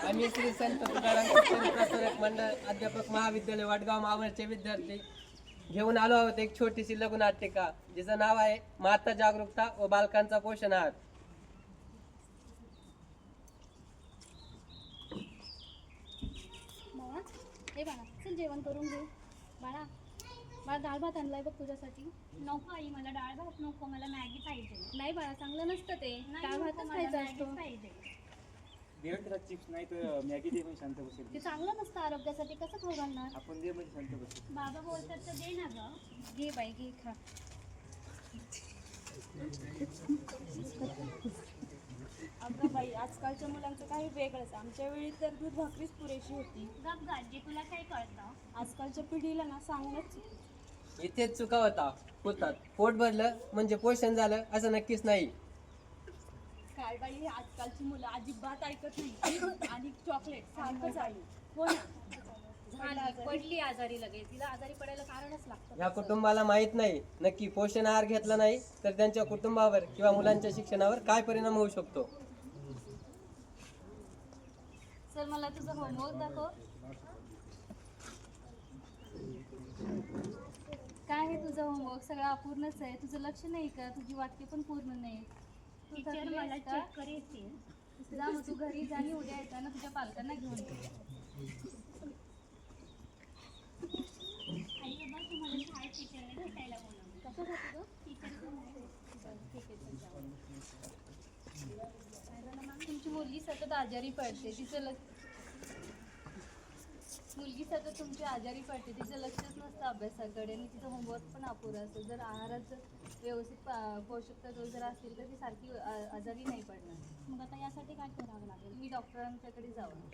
आम्ही श्री संत तुकाराम शिक्षण प्रसारक मंडळ अध्यापक महाविद्यालय वडगाव मावळचे विद्यार्थी घेऊन आलो आहोत एक छोटीशी लघुनाटिका जिचं नाव आहे माता जागरूकता व बालकांचा पोषण आहार. बाळा, हे बाळा, चल जेवण करून घेऊ. बाळा, मला डाळ भात आणलाय बघ तुझ्यासाठी. नको आई, मला डाळ भात नको, मला मॅगी पाहिजे. नाही बाळा, चांगलं नसतं ते. डाळ नको, भातच मला खायचा मॅगी असतो. पाहिजे. दे त्याला चिप्स नाही तर मॅगी दे म्हणजे शांत बसेल. ते चांगलं नसतं आरोग्यासाठी. कसं खाऊ घालणार? आपण दे म्हणजे शांत बसेल. बाबा बोलतात तर दे ना ग. घे बाई, घे, खा. अगं बाई, आजकालच्या मुलांचं काही वेगळंच. आमच्या वेळी तर दूध भाकरीच पुरेशी होती. गप गाजी, तुला काय कळतं? आजकालच्या पिढीला ना सांगणंच चुकीचं. इथेच चुका होतात. पोट भरलं म्हणजे पोषण झालं असं नक्कीच नाही. काय बाई, हे आजकालची मुलं अजिबात ऐकत नाही. आणि चॉकलेट सारखंच आहे. हो ना, पडली आजारी लगेच. तिला आजारी पडायला कारणच लागतं. या कुटुंबाला माहीत नाही नक्की पोषण आहार घेतला नाही तर त्यांच्या कुटुंबावर किंवा मुलांच्या शिक्षणावर काय परिणाम होऊ शकतो. चल, मला तुझं होमवर्क दाखव. काय आहे तुझं होमवर्क? सगळं अपूर्णच आहे. तुझं लक्ष नाही का? तुझी वाक्य पण पूर्ण नाही. तू टीचर थकली मला आहेस का? चक्कर येते. जा मग, तू घरी जा आणि उद्या येताना तुझ्या पालकांना घेऊन ये. आई बाबा, तुम्हाला शाळेत टीचरने भेटायला बोलावलं. कशासाठी गं? टीचर कोण आहे? ठीक आहे, चल जाऊ. तुमची मुलगी सतत आजारी पडते. मुलगी सतत तुमची आजारी पडते. तिचं लक्षच नसतं अभ्यासाकडे आणि तिचं होमवर्क पण अपुरं असतं. जर आहारात जर व्यवस्थित पोषक तत्व जर असतील तर ती सारखी आजारी नाही पडणार. मग आता यासाठी काय करावं लागेल? तुम्ही डॉक्टरांच्याकडे जावं.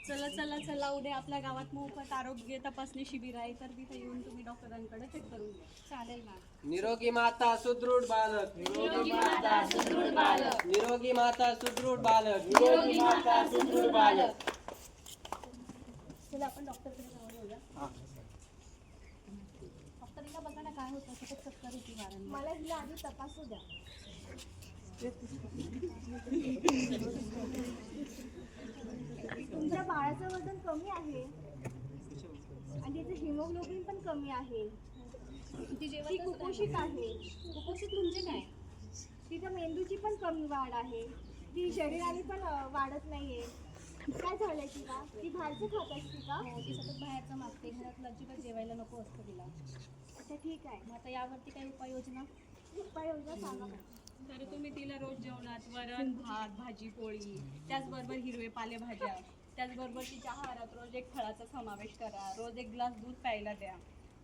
चला चला चला, उद्या आपल्या गावात मोफत आरोग्य तपासणी शिबिर आहे, तर तिथे येऊन तुम्ही डॉक्टरांकडे चेक करून घ्या. चालेल ना. निरोगी माता सुदृढ बालक. निरोगी माता सुदृढ बालक. निरोगी माता सुदृढ बालक. निरोगी माता सुदृढ बालक. चला आपण डॉक्टरकडे जाऊया. डॉक्टरला बघा ना काय होतं. सतत चक्कर येते वारंवार. मला हिला आधी तपासू द्या. तुमच्या बाळाचं वजन कमी आहे आणि तिचं हिमोग्लोबिन पण कमी आहे. ती ती जेवण कुपोषित आहे. कुपोषित म्हणजे काय? तिच्या मेंदूची पण कमी वाढ आहे. ती शरीराने पण वाढत नाहीये. काय झालंय तिला? ती बाहेरचं खात असते का? ती सतत बाहेरचं मागते. घरात अजिबात जेवायला नको असतं तिला. अच्छा, ठीक आहे. मग आता यावरती काही उपाययोजना? उपाययोजना सांगा मला. तर तुम्ही तिला रोज जेवणात वरण भात भाजी पोळी, त्याचबरोबर हिरवे पालेभाज्या, त्याचबरोबर तिच्या आहारात रोज एक फळाचा समावेश करा. रोज एक ग्लास दूध प्यायला द्या.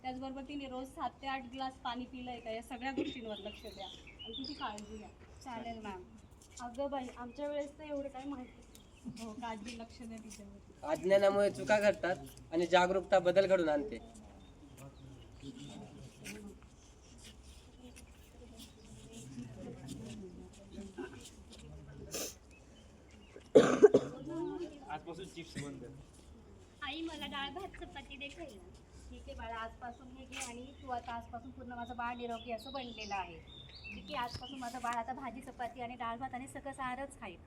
त्याचबरोबर तिने रोज 7 ते 8 ग्लास पाणी पिलंय का, या सगळ्या गोष्टींवर लक्ष द्या आणि तिची काळजी घ्या. चालेल मॅम. अगं बाई, आमच्या वेळेस तर एवढं काय माहिती. हो, काळजी लक्ष द्या तिच्यावर. अज्ञानामुळे चुका घडतात आणि जागरूकता बदल घडून आणते. आजपासून चिप्स बंद. आई, मला डाळ भात चपाती दे खायला. ठीक आहे बाळा, आजपासून हे घे आणि तू आता आजपासून पूर्ण माझं बाळ निरोगी असं बनलेलं आहे. ठीक आहे, आजपासून माझं बाळ आता भाजी चपाती आणि डाळ भात आणि सकस आहारच खाईल.